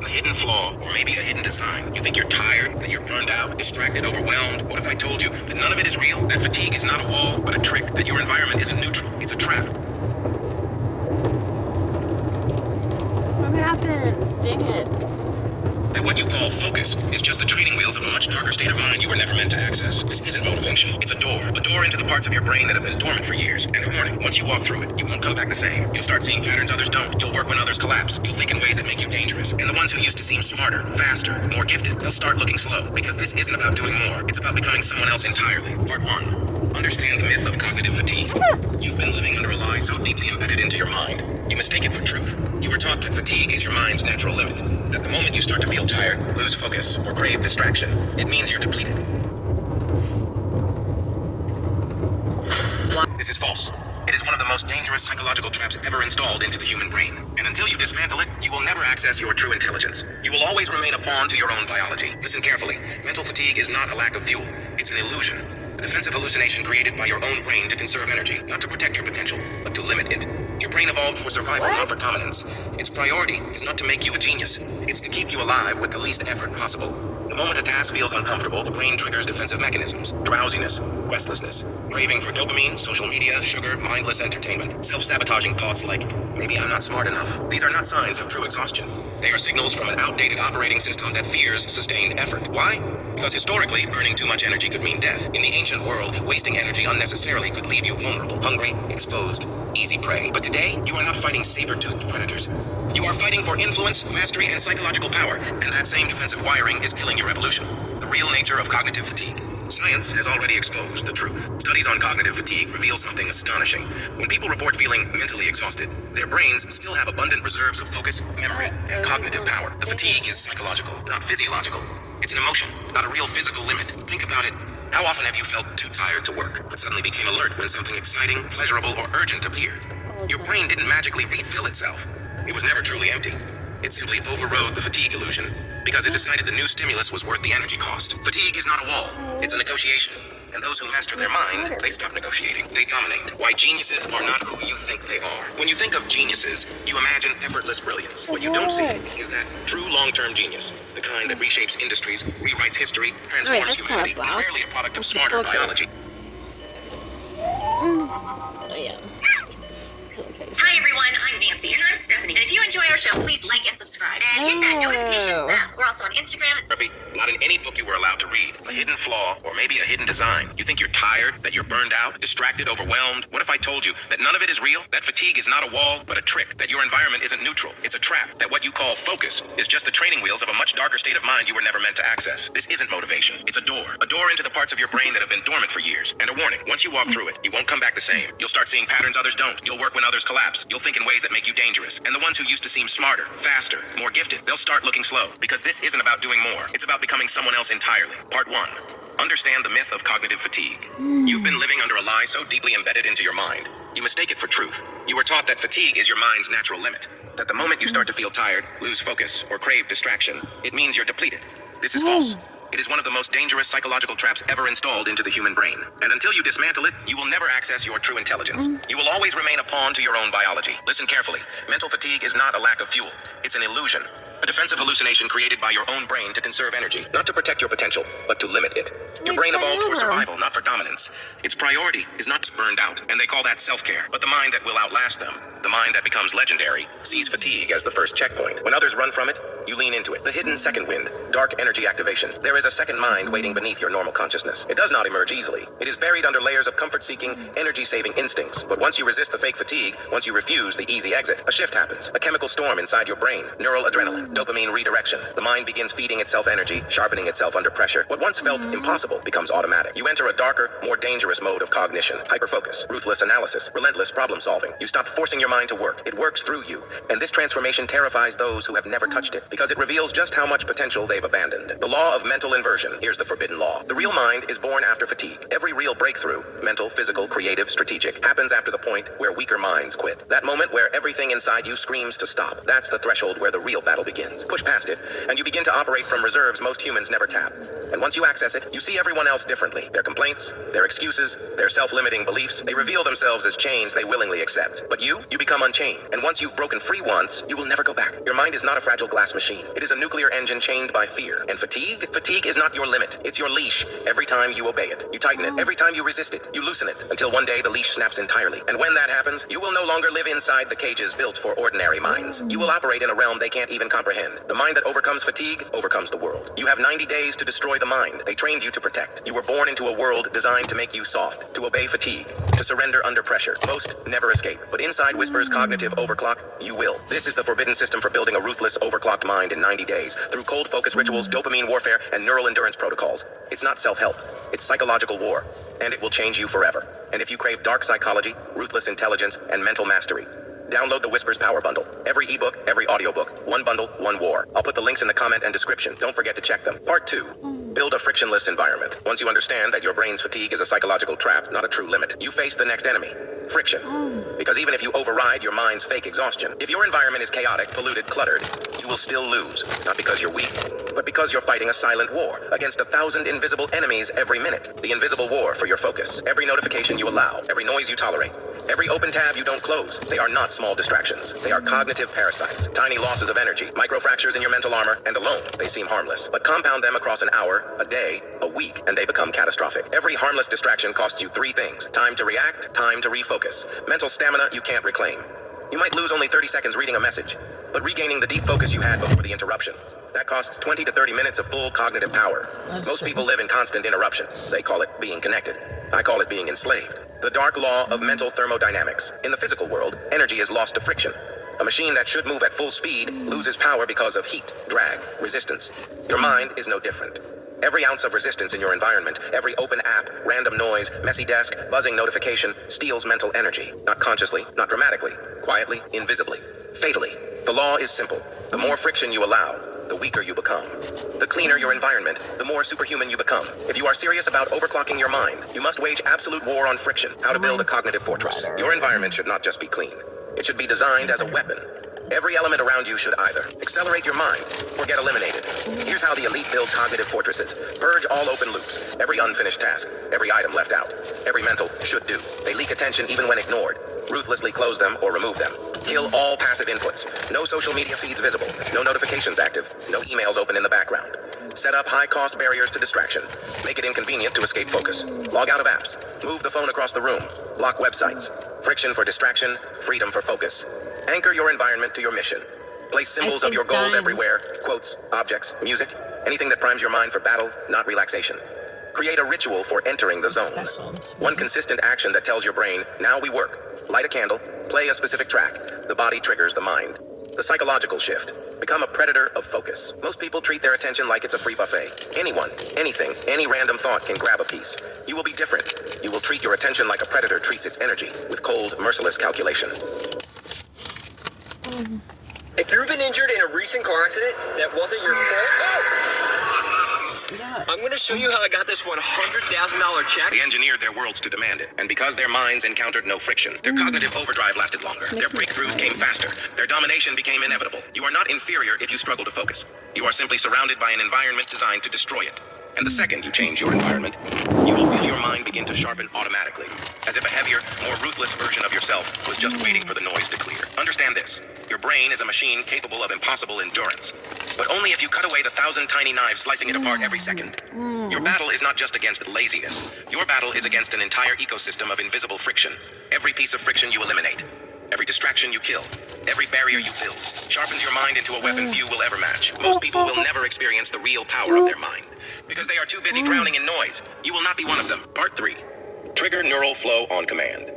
a hidden flaw, or maybe a hidden design. You think you're tired, that you're burned out, distracted, overwhelmed. What if I told you that none of it is real? That fatigue is not a wall, but a trick. That your environment isn't neutral. It's a trap. What happened? Dang it. That what you call focus is just the training wheels of a much darker state of mind you were never meant to access. This isn't motivation. It's a door into the parts of your brain that have been dormant for years. And a warning, once you walk through it, you won't come back the same. You'll start seeing patterns others don't. You'll work when others collapse. You'll think in ways that make you dangerous. And the ones who used to seem smarter, faster, more gifted, they'll start looking slow. Because this isn't about doing more. It's about becoming someone else entirely. Part 1. Understand the myth of cognitive fatigue. You've been living under a lie so deeply embedded into your mind. You mistake it for truth. You were taught that fatigue is your mind's natural limit. That the moment you start to feel tired, lose focus, or crave distraction, it means you're depleted. This is false. It is one of the most dangerous psychological traps ever installed into the human brain. And until you dismantle it, you will never access your true intelligence. You will always remain a pawn to your own biology. Listen carefully. Mental fatigue is not a lack of fuel. It's an illusion. A defensive hallucination created by your own brain to conserve energy, not to protect your potential, but to limit it. Your brain evolved for survival, not for dominance. Its priority is not to make you a genius. It's to keep you alive with the least effort possible. The moment a task feels uncomfortable, the brain triggers defensive mechanisms. Drowsiness, restlessness, craving for dopamine, social media, sugar, mindless entertainment, self-sabotaging thoughts like, maybe I'm not smart enough. These are not signs of true exhaustion. They are signals from an outdated operating system that fears sustained effort. Why? Because historically, burning too much energy could mean death. In the ancient world, wasting energy unnecessarily could leave you vulnerable, hungry, exposed, easy prey. But today, you are not fighting saber-toothed predators. You are fighting for influence, mastery, and psychological power, and that same defensive wiring is killing your evolution. The real nature of cognitive fatigue. Science has already exposed the truth. Studies on cognitive fatigue reveal something astonishing. When people report feeling mentally exhausted, their brains still have abundant reserves of focus, memory, and cognitive power. The fatigue is psychological, not physiological. It's an emotion, not a real physical limit. Think about it. How often have you felt too tired to work, but suddenly became alert when something exciting, pleasurable, or urgent appeared? Your brain didn't magically refill itself. It was never truly empty. It simply overrode the fatigue illusion because it decided the new stimulus was worth the energy cost. Fatigue is not a wall, it's a negotiation. And those who master their mind, they stop negotiating. They dominate. Why geniuses are not who you think they are. When you think of geniuses, you imagine effortless brilliance. What you don't see is that true long-term genius, the kind that reshapes industries, rewrites history, transforms humanity, is rarely a product of smarter biology. Oh, yeah. Hi everyone, I'm Nancy. And I'm Stephanie. And if you enjoy our show, please like and subscribe. And hit that notification bell. We're also on Instagram. Not in any book you were allowed to read. A hidden flaw, or maybe a hidden design. You think you're tired, that you're burned out, distracted, overwhelmed? What if I told you that none of it is real? That fatigue is not a wall, but a trick. That your environment isn't neutral. It's a trap. That what you call focus is just the training wheels of a much darker state of mind you were never meant to access. This isn't motivation. It's a door into the parts of your brain that have been dormant for years. And a warning, once you walk through it, you won't come back the same. You'll start seeing patterns others don't. You'll work when others collapse. You'll think in ways that make you dangerous. And the ones who used to seem smarter, faster, more gifted, they'll start looking slow. Because this isn't about doing more. It's about becoming someone else entirely. Part 1. Understand the myth of cognitive fatigue. You've been living under a lie so deeply embedded into your mind. You mistake it for truth. You were taught that fatigue is your mind's natural limit. That the moment you start to feel tired, lose focus, or crave distraction, it means you're depleted. This is false. It is one of the most dangerous psychological traps ever installed into the human brain. And until you dismantle it, you will never access your true intelligence. You will always remain a pawn to your own biology. Listen carefully. Mental fatigue is not a lack of fuel. It's an illusion. A defensive hallucination created by your own brain to conserve energy, not to protect your potential, but to limit it. Your brain evolved for survival, not for dominance. Its priority is not burned out, and they call that self-care. But the mind that will outlast them, the mind that becomes legendary, sees fatigue as the first checkpoint. When others run from it, you lean into it. The hidden second wind, dark energy activation. There is a second mind waiting beneath your normal consciousness. It does not emerge easily. It is buried under layers of comfort-seeking, energy-saving instincts. But once you resist the fake fatigue, once you refuse the easy exit, a shift happens. A chemical storm inside your brain, neural adrenaline, dopamine redirection. The mind begins feeding itself energy, sharpening itself under pressure. What once felt impossible becomes automatic. You enter a darker, more dangerous mode of cognition. Hyperfocus, ruthless analysis, relentless problem solving. You stop forcing your mind to work. It works through you. And this transformation terrifies those who have never touched it, because it reveals just how much potential they've abandoned. The law of mental inversion. Here's the forbidden law. The real mind is born after fatigue. Every real breakthrough, mental, physical, creative, strategic, happens after the point where weaker minds quit. That moment where everything inside you screams to stop. That's the threshold where the real battle begins. Push past it, and you begin to operate from reserves most humans never tap. And once you access it, you see everyone else differently. Their complaints, their excuses, their self-limiting beliefs, they reveal themselves as chains they willingly accept. But you become unchained. And once you've broken free once, you will never go back. Your mind is not a fragile glass machine. machine. It is a nuclear engine chained by fear. And fatigue? Fatigue is not your limit. It's your leash. Every time you obey it, you tighten it. Every time you resist it, you loosen it. Until one day the leash snaps entirely. And when that happens, you will no longer live inside the cages built for ordinary minds. You will operate in a realm they can't even comprehend. The mind that overcomes fatigue overcomes the world. You have 90 days to destroy the mind they trained you to protect. You were born into a world designed to make you soft, to obey fatigue, to surrender under pressure. Most never escape. But inside whispers cognitive overclock, you will. This is the forbidden system for building a ruthless, overclocked mind in 90 days through cold focus rituals, dopamine warfare, and neural endurance protocols. It's not self-help. It's psychological war. And it will change you forever. And if you crave dark psychology, ruthless intelligence, and mental mastery, download the Whispers Power Bundle. Every ebook, every audiobook. One bundle, one war. I'll put the links in the comment and description. Don't forget to check them. Part 2. Build a frictionless environment. Once you understand that your brain's fatigue is a psychological trap, not a true limit, you face the next enemy. Friction. Because even if you override your mind's fake exhaustion, if your environment is chaotic, polluted, cluttered, you will still lose. Not because you're weak, but because you're fighting a silent war against 1,000 invisible enemies every minute. The invisible war for your focus. Every notification you allow, every noise you tolerate, every open tab you don't close. They are not small distractions. They are cognitive parasites. Tiny losses of energy, microfractures in your mental armor, and alone, they seem harmless. But compound them across an hour, a day, a week, and they become catastrophic. Every harmless distraction costs you 3 things. Time to react, time to refocus. Mental stamina you can't reclaim. You might lose only 30 seconds reading a message, but regaining the deep focus you had before the interruption. That costs 20 to 30 minutes of full cognitive power. Most people live in constant interruption. They call it being connected. I call it being enslaved. The dark law of mental thermodynamics. In the physical world, energy is lost to friction. A machine that should move at full speed loses power because of heat, drag, resistance. Your mind is no different. Every ounce of resistance in your environment, every open app, random noise, messy desk, buzzing notification, steals mental energy. Not consciously, not dramatically, quietly, invisibly, fatally. The law is simple. The more friction you allow, the weaker you become. The cleaner your environment, the more superhuman you become. If you are serious about overclocking your mind, you must wage absolute war on friction. How to build a cognitive fortress. Your environment should not just be clean. It should be designed as a weapon. Every element around you should either accelerate your mind or get eliminated. Here's how the elite build cognitive fortresses. Purge all open loops, every unfinished task, every item left out, every mental should do. They leak attention even when ignored. Ruthlessly close them or remove them. Kill all passive inputs. No social media feeds visible. No notifications active. No emails open in the background. Set up high-cost barriers to distraction. Make it inconvenient to escape focus. Log out of apps. Move the phone across the room. Block websites. Friction for distraction, freedom for focus. Anchor your environment to your mission. Place symbols of your goals everywhere. Quotes, objects, music. Anything that primes your mind for battle, not relaxation. Create a ritual for entering the zone. One consistent action that tells your brain, now we work. Light a candle. Play a specific track. The body triggers the mind. The psychological shift. Become a predator of focus. Most people treat their attention like it's a free buffet. Anyone, anything, any random thought can grab a piece. You will be different. You will treat your attention like a predator treats its energy, with cold, merciless calculation. If you've been injured in a recent car accident that wasn't your fault, I'm going to show you how I got this $100,000 check. They engineered their worlds to demand it, and because their minds encountered no friction, their cognitive overdrive lasted longer. Their breakthroughs came faster. Their domination became inevitable. You are not inferior if you struggle to focus. You are simply surrounded by an environment designed to destroy it. And the second you change your environment, you will feel your mind begin to sharpen automatically, as if a heavier, more ruthless version of yourself was just waiting for the noise to clear. Understand this. Your brain is a machine capable of impossible endurance, but only if you cut away the 1,000 tiny knives slicing it apart every second. Your battle is not just against laziness. Your battle is against an entire ecosystem of invisible friction. Every piece of friction you eliminate, every distraction you kill, every barrier you build, sharpens your mind into a weapon few will ever match. Most people will never experience the real power of their mind, because they are too busy drowning in noise. You will not be one of them. Part 3. Trigger neural flow on command.